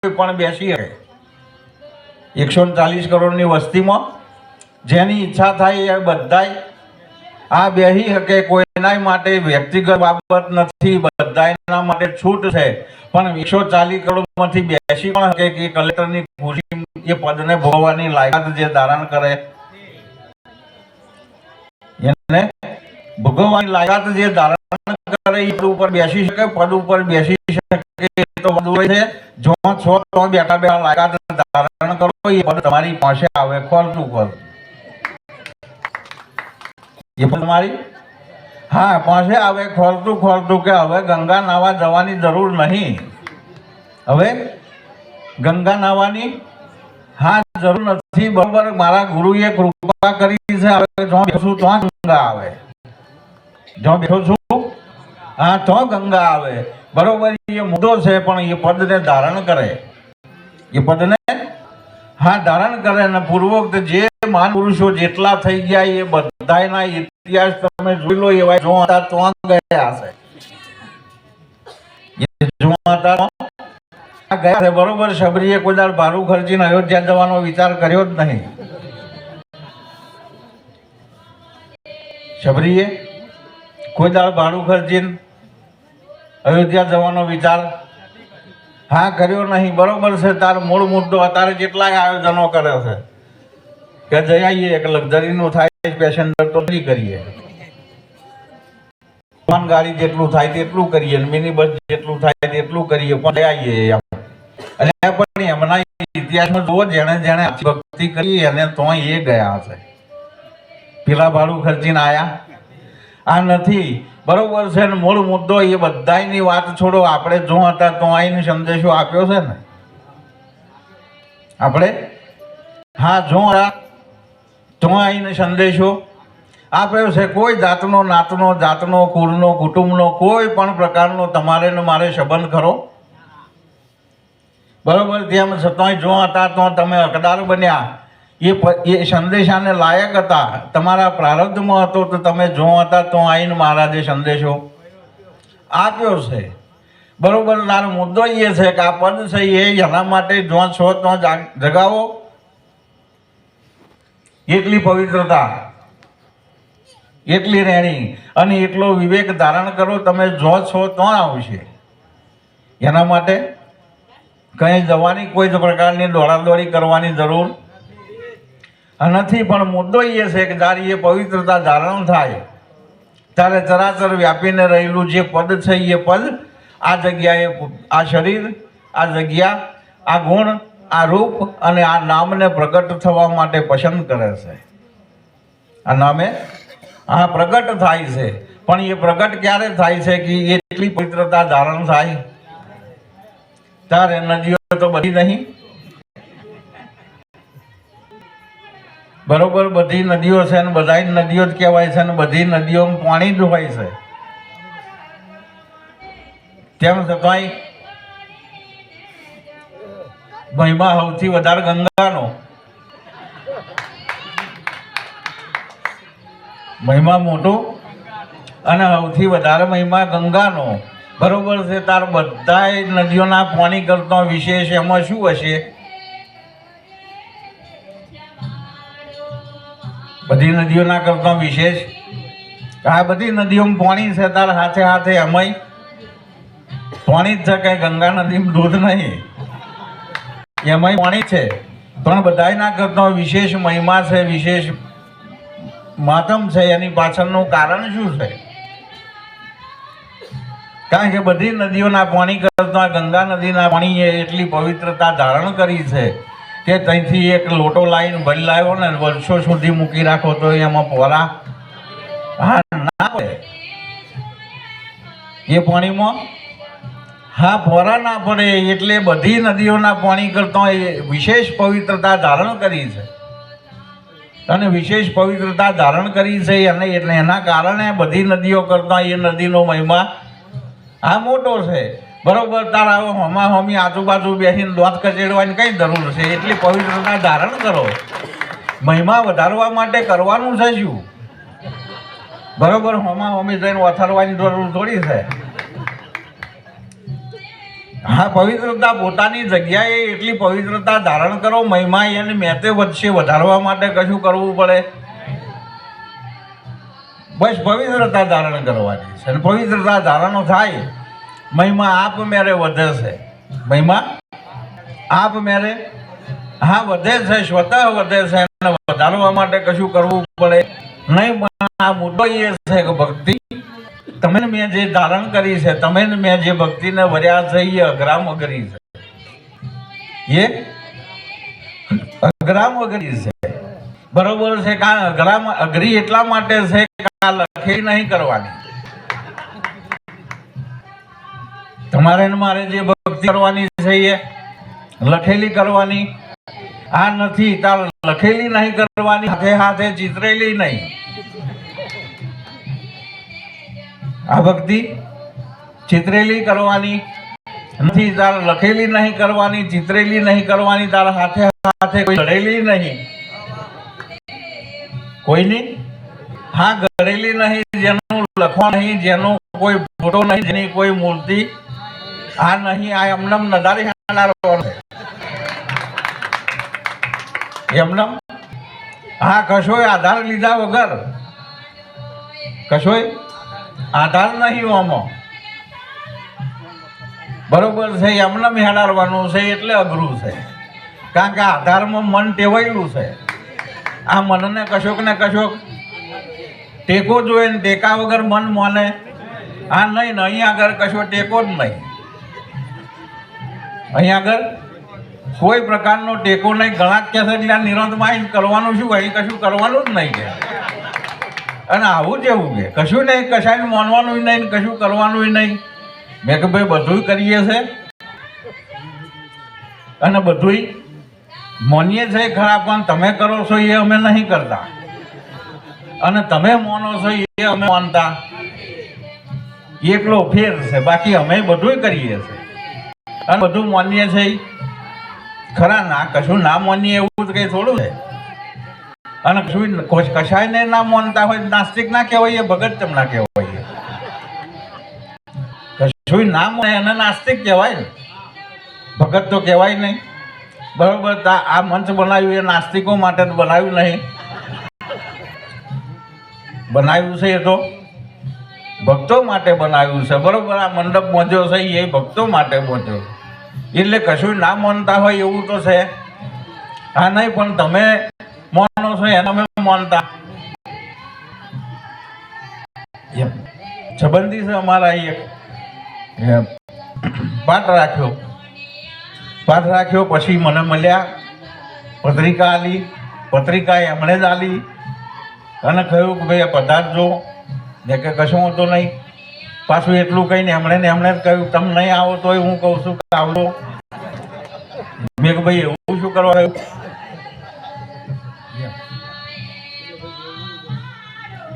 પણ બેસી શકે। 140 કરોડની વસ્તીમાં જેની ઈચ્છા થાય એ બધાય આ બેસી શકે। કોઈના માટે વ્યક્તિગત બાબત નથી, બધાના માટે છૂટ છે। પણ 140 કરોડમાંથી બેસી પણ શકે કે કલેક્ટરની ખુરશી એ પદને ભોગવવાની લાયકાત જે ધારણ કરે એને ભોગવવાની લાયકાત જે ધારણ કરે એ ઉપર બેસી શકે, પદ ઉપર બેસી શકે। તો બધું છે જો છો તો બેઠા બેઠા લાયકાત ધારણ કરો, એ પદ તમારી પાસે આવે ખોલતું ખોલ એ પણ તમારી પાસે આવે ખોલતું ખોલતું કે હવે ગંગા નાવા જવાની જરૂર નહીં। હવે ગંગા નાવાની જરૂર નથી, બરોબર। મારા ગુરુએ કૃપા કરી છે, હવે જો બેઠું તો ગંગા આવે, જો બેઠું છું તો ગંગા આવે, બરોબર। એ મુદ્દો છે પણ એ પદને ધારણ કરે, એ પદને ધારણ કરે। અને પૂર્વોક્ત જે મહાન પુરુષો જેટલા થઈ ગયા એ બધાના ઇતિહાસ તમે જોઈ લો, એવા જો હતા તો ગયા હશે, જો હતા ગયા છે, બરોબર। શબરીએ કોઈ દાડ ભાડું ખર્ચીને અયોધ્યા જવાનો વિચાર કર્યો જ નહીં। શબરીએ કોઈ દાડ ભાડું ખર્ચીને અયોધ્યા જવાનો વિચાર કર્યો નહીં, બરોબર છે। તાર મૂળ મુદ્દો અત્યારે કેટલાય આયોજનો કરે છે કે જઈ આવીએ, એક લક્ઝરીનું થાય પેસેન્જર તો નહીં કરીએ, ગાડી જેટલું થાય તેટલું કરીએ, મિની બસ જેટલું થાય તેટલું કરીએ, પણ આવીએ એટલે પણ એમના ઇતિહાસમાં જુઓ, જેણે જેણે ભક્તિ કરી એને તો એ ગયા હશે। પેલા ભાડું ખર્ચીને આ નથી, બરોબર છે। ને મૂળ મુદ્દો એ બધાની વાત છોડો, આપણે જો હતા તો આઈને સંદેશો આપ્યો છે ને, આપણે જો તો આઈને સંદેશો આપ્યો છે। કોઈ જાતનો નાતનો જાતનો કુળનો કુટુંબનો કોઈ પણ પ્રકારનો તમારે ને મારે સંબંધ ખરો, બરોબર। તેમ છતાંય જો હતા તો તમે હકદાર બન્યા, એ સંદેશાને લાયક હતા, તમારા પ્રારબ્ધમાં હતો તો તમે જો હતા તો આઈને મહારાજે સંદેશો આપ્યો છે, બરોબર। તારો મુદ્દો એ છે કે આ પદ છે એ એના માટે જો છો તો જગાવો, એટલી પવિત્રતા, એટલી રેણી અને એટલો વિવેક ધારણ કરો, તમે જો છો તો આવશે। એના માટે કઈ જવાની કોઈ જ પ્રકારની દોડાદોડી કરવાની જરૂર નથી। પણ મુદ્દો એ છે કે જ્યારે એ પવિત્રતા ધારણ થાય ત્યારે ચરાચર વ્યાપીને રહેલું જે પદ છે એ પદ આ જગ્યાએ, આ શરીર, આ જગ્યા, આ ગુણ, આ રૂપ અને આ નામને પ્રગટ થવા માટે પસંદ કરે છે। આ નામે પ્રગટ થાય છે, પણ એ પ્રગટ ક્યારે થાય છે કે એટલી પવિત્રતા ધારણ થાય ત્યારે। નદીઓ તો બધી નહીં, બરોબર, બધી નદીઓ છે ને બધા નદીઓ જ કહેવાય છે, ને બધી નદીઓમાં પાણી જ હોય છે। તેમ છતાંય મહિમા સૌથી વધારે ગંગાનો, મહિમા મોટો અને સૌથી વધારે મહિમા ગંગાનો, બરોબર છે। તાર બધા નદીઓના પાણી કરતો વિશેષ એમાં શું હશે? બધી નદીઓના કરતો વિશેષ આ બધી નદીઓમાં પાણી છે, તાર હાથે હાથે એમાંય પાણી જ છે, કઈ ગંગા નદીમાં દૂધ નહીં, એમાંય પાણી છે, પણ બધાના કરતો વિશેષ મહિમા છે, વિશેષ માતમ છે। એની પાછળનું કારણ શું છે? કારણ કે બધી નદીઓના પાણી કરતા ગંગા નદીના પાણીએ એટલી પવિત્રતા ધારણ કરી છે કે ત્યાંથી એક લોટો લાઈન ભરી લાવ્યો ને વર્ષો સુધી મૂકી રાખો તો એમાં પોરા ના પડે, એ પાણીમાં પોરા ના પડે। એટલે બધી નદીઓના પાણી કરતા વિશેષ પવિત્રતા ધારણ કરી છે, અને વિશેષ પવિત્રતા ધારણ કરી છે, અને એટલે એના કારણે બધી નદીઓ કરતા એ નદીનો મહિમા મોટો છે, બરોબર। તારા હમા હમી આજુબાજુ બેસીને દોત કચેડવાની કઈ જરૂર છે? એટલી પવિત્રતા ધારણ કરો, મહિમા વધારવા માટે કરવાનું છે શું, બરોબર? હમા હમી જઈને વથારવાની જરૂર થોડી છે। હા, પવિત્રતા પોતાની જગ્યાએ એટલી પવિત્રતા ધારણ કરો, મહિમા એને મેતે વધશે, વધારવા માટે કશું કરવું પડે? બસ પવિત્રતા ધારણ કરવાની છે, અને પવિત્રતા ધારણ થાય, મહિમા આપમેળે વધે છે. મહિમા આપમેળે હા વધે છે, સ્વતઃ વધે છે, અને વધારવા માટે કશું કરવું પડે નહીં. આ મુદ્દો એ છે કે ભક્તિ તમે મેં જે ધારણ કરી છે, તમે મેં જે ભક્તિને વર્યા છે, એ અઘરામ અઘરી છે. એ અઘરામ અઘરી છે, બરોબર છે. કારણ અઘરામ અઘરી એટલા માટે છે કે આ લખેલી નહીં કરવાની. તમારે મારે જે ભક્તિ કરવાની છે એ લખેલી કરવાની. આ નથી તાર લખેલી નહીં કરવાની, હાથે હાથે ચિતરેલી નહીં. આ ભક્તિ ચિતરેલી કરવાની નથી, તાર લખેલી નહીં કરવાની, ચિતરેલી નહીં કરવાની, તાર હાથે હાથે કોઈ ઘડેલી નહીં, કોઈની હા ઘડેલી નહીં, જેનું લખવા નહીં, જેનો કોઈ ફોટો નહીં, જેની કોઈ મૂર્તિ આ નહીં. આ એમને નદારી એમને હા કશોય આધાર લીધા વગર, કશોય આધાર નહીં આમાં, બરોબર છે. એમને હેડાડવાનું છે એટલે અઘરું છે, કારણ કે આધારમાં મન ટેવાયેલું છે. આ મનને કશોક ને કશોક ટેકો જોઈએ, ને ટેકા વગર મન માને આ નહીં ને. અહીંયા આગળ કશો ટેકો જ નહીં, અહીંયા આગળ કોઈ પ્રકારનો ટેકો નહીં. ઘણા જ કહેશે એટલે નિરંતરમાં કરવાનું શું, અહીં કશું કરવાનું જ નહીં કે. અને આવું જ એવું કે કશું નહીં, કશાને માનવાનું નહીં, કશું કરવાનું નહીં. મેં કે ભાઈ બધું કરીએ છે, અને બધું માનીએ છે ખરા, પણ તમે કરો છો એ અમે નહીં કરતા, અને તમે માનો છો એ અમે માનતા. એટલો ફેર છે, બાકી અમે બધું કરીએ છીએ અને બધું માનીએ છીએ ખરા. ના કશું ના માનીએ એવું જ કંઈ થોડું છે. અને કશું કશાયને ના માનતા હોય નાસ્તિક ના કહેવાય, ભગત ચમ ના કહેવાય. કશું ના માને એને નાસ્તિક કહેવાય, ભગત તો કહેવાય નહીં. બરોબર. આ મંચ બનાવ્યું એ નાસ્તિકો માટે જ બનાવ્યું નહીં, બનાવ્યું છે એ તો ભક્તો માટે બનાવ્યું છે. બરોબર. આ મંડપ પહોંચ્યો છે એ ભક્તો માટે પહોંચ્યો, એટલે કશું ના માનતા હોય એવું તો છે. હા નહીં, પણ તમે માનો છો એને અમે માનતા. સંબંધી છે અમારા એક પાઠ રાખ્યો, પછી મને મળ્યા, પત્રિકા આલી, પત્રિકા એમણે જ આલી, અને કહ્યું કે ભાઈ પધારજો. મેં કે કશું હોતો નહીં. પાછું એટલું કહીને એમણે જ કહ્યું તમે નહીં આવો તોય હું કહું છું કે આવજો. મેં કે ભાઈ એવું શું કરવા આવ્યું?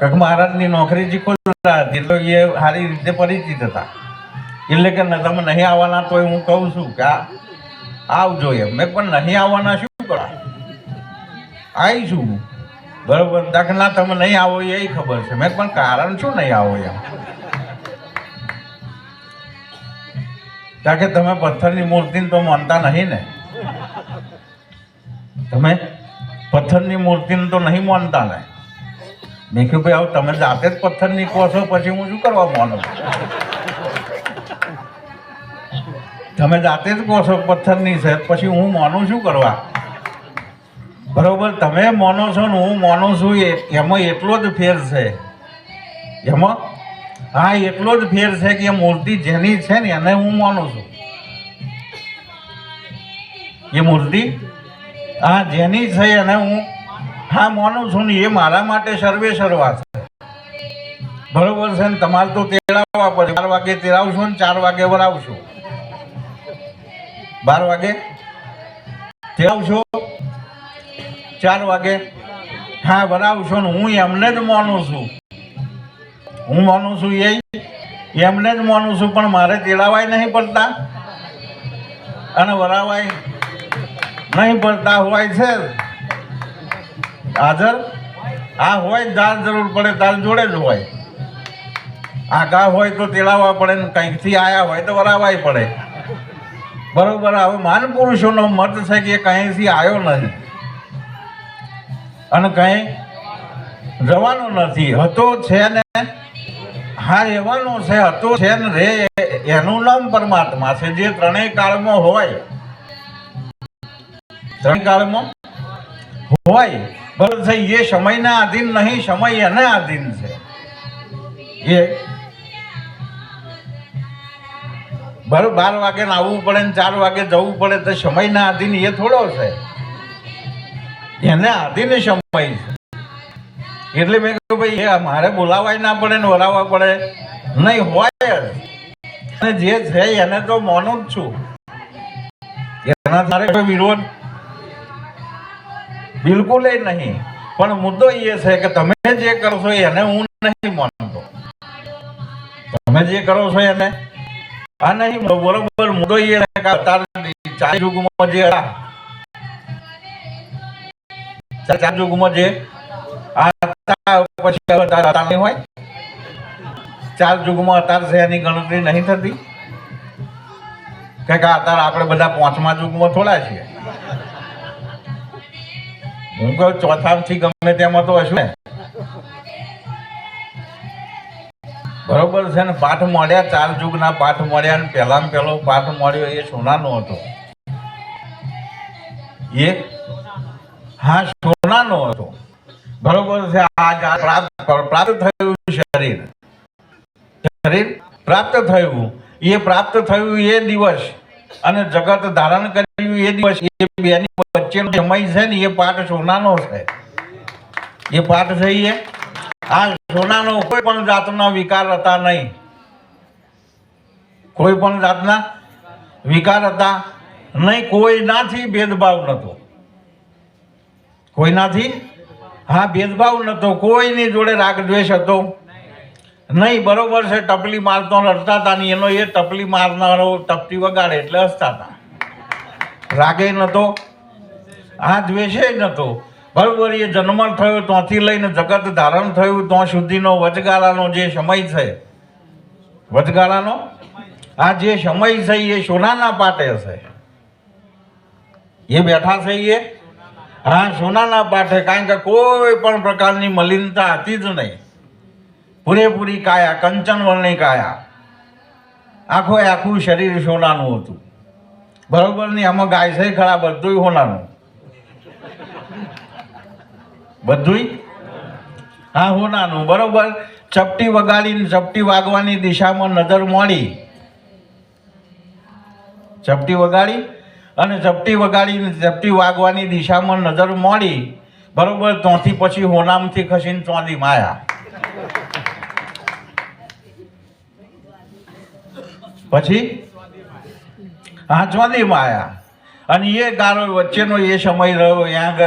કંઈક મહારાજની નોકરી શીખવતા હતી તો એ સારી રીતે પરિચિત હતા, એટલે કે તમે નહીં આવવાના તોય હું કહું છું કે આવજો એમ. મેં પણ નહીં આવવાના શું કરવા, આવીશું. બરોબર. દાખલા તમે નહીં આવો એ ખબર છે. મેં પણ કારણ શું નહીં આવો એમ? કારણ કે તમે પથ્થરની મૂર્તિને તો માનતા નહીં ને, તમે પથ્થરની મૂર્તિને તો નહીં માનતા ને. મેં કહ્યું ભાઈ આવું તમે જાતે જ પથ્થરની કહો છો, પછી હું શું કરવા માનું? તમે જાતે જ કહો છો પથ્થરની છે, પછી હું માનું શું કરવા? બરોબર. તમે માનો છો ને હું માનું છું, એમાં એટલો જ ફેર છે. એમાં હા એટલો જ ફેર છે કે એ મૂર્તિ જેની છે ને એને હું માનું છું. એ મૂર્તિ હા જેની છે એને હું હા માનું છું ને, એ મારા માટે સર્વે સર્વા છે. બરોબર છે ને. તમારે તો તેડાવવા પડે. 12 વાગે તેડાવશો ને 4 વાગે વરાવશો. 12 વાગે તેડાવશો, 4 વાગે હા વરાવશો ને. હું એમને જ માનું છું, હું માનું છું એમને જ માનું છું, પણ મારે તેડાવાય નહીં પડતા અને વરાવાય નહીં પડતા હોય છે. હાજર આ હોય જાર જરૂર પડે તાર જોડે જ હોય. આગા હોય તો તેડાવવા પડે ને, કંઈકથી આયા હોય તો વરાવાય પડે. બરોબર. હવે મહાન પુરુષોનો મત છે કે કહીથી આવ્યો નથી અને કઈ જવાનો નથી. હતો છે ને હા રહેવાનો છે. હતો છે ને રે એનું નામ પરમાત્મા છે, જે ત્રણેય કાળમાં હોય. ત્રણેય કાળમાં હોય. બરોબર છે. એ સમયના આધીન નહીં, સમય એને આધીન છે. એ બરોબર 12 વાગે આવવું પડે ને 4 વાગે જવું પડે તો સમયના આધીન એ થોડો છે, એને આધીન સમય છે. એટલે મેં કહ્યું ભાઈ મારે બોલાવાય ના પડે ને વરાવવા પડે નહીં, હોય અને જે છે એને તો માનું જ છું. એના તારે કોઈ વિરોધ બિલકુલ નહીં. પણ મુદ્દો એ છે કે તમે જે કરો છો એને હું નહીં માનતો. તમે જે કરો છો એને આ નહીં બરોબર. મુદ્દો એ છે કે અત્યારે 4 યુગમાં જે ચાર યુગમાં જે પછી હોય 4 યુગમાં અત્યારે છે એની ગણતરી નહીં થતી કે અત્યારે આપણે બધા 5મા યુગમાં થોડા છીએ. હું કહું 4થાથી ગમે તેમાં તો હશું ને. બરોબર છે ને. પાઠ મળ્યા 4 યુગના પાઠ મળ્યા ને પહેલામાં પહેલો પાઠ મળ્યો એ સોનાનો હતો. એ હા સોનાનો હતો. બરોબર છે. આ પ્રાપ્ત થયું શરીર પ્રાપ્ત થયું. એ પ્રાપ્ત થયું એ દિવસ અને જગત ધારણ કર્યું એ દિવસ, એ બેની વચ્ચેનો સમય છે ને એ પાઠ સોનાનો છે. એ પાઠ છે એ આ સોનાનો. કોઈ પણ જાતના વિકાર હતા નહીં. કોઈ પણ જાતના વિકાર હતા નહીં. કોઈનાથી ભેદભાવ નતો. કોઈનાથી હા ભેદભાવ નતો. કોઈની જોડે રાગ દ્વેષ હતો નહીં. બરોબર છે. ટપલી મારતો રડતા હતા ને એનો એ ટપલી મારનારો ટપટી વગાડે એટલે હસતા હતા. રાગે નતો, હા દ્વેષે નતો. બરોબર. એ જન્મ થયો ત્યાંથી લઈને જગત ધારણ થયું ત્યાં સુધીનો વચગાળાનો જે સમય છે, વચગાળાનો આ જે સમય છે એ સોનાના પાટે છે. એ બેઠા છે એ હા સોનાના પાઠે. કારણ કે કોઈ પણ પ્રકારની મલિનતા હતી જ નહીં. પૂરેપૂરી કાયા, કંચન વર્ણની કાયા, આખું શરીર સોનાનું હતું. બરોબર નહીં. આમાં ગાય છે ખરા, બધું સોનાનું, બધું હા સોનાનું. બરોબર. ચપટી વગાડીને ચપટી વાગવાની દિશામાં નજર મોડી. ચપટી વગાડી અને ચપટી વગાડીને ચપટી વાગવાની દિશામાં નજર મોડી. બરોબર. ત્યાંથી પછી હોનામથી ખસીને ચોંદી માયા. પછી હા ચોંદી માયા. અને એ ગાળો વચ્ચેનો એ સમય રહ્યો ત્યાં આગળ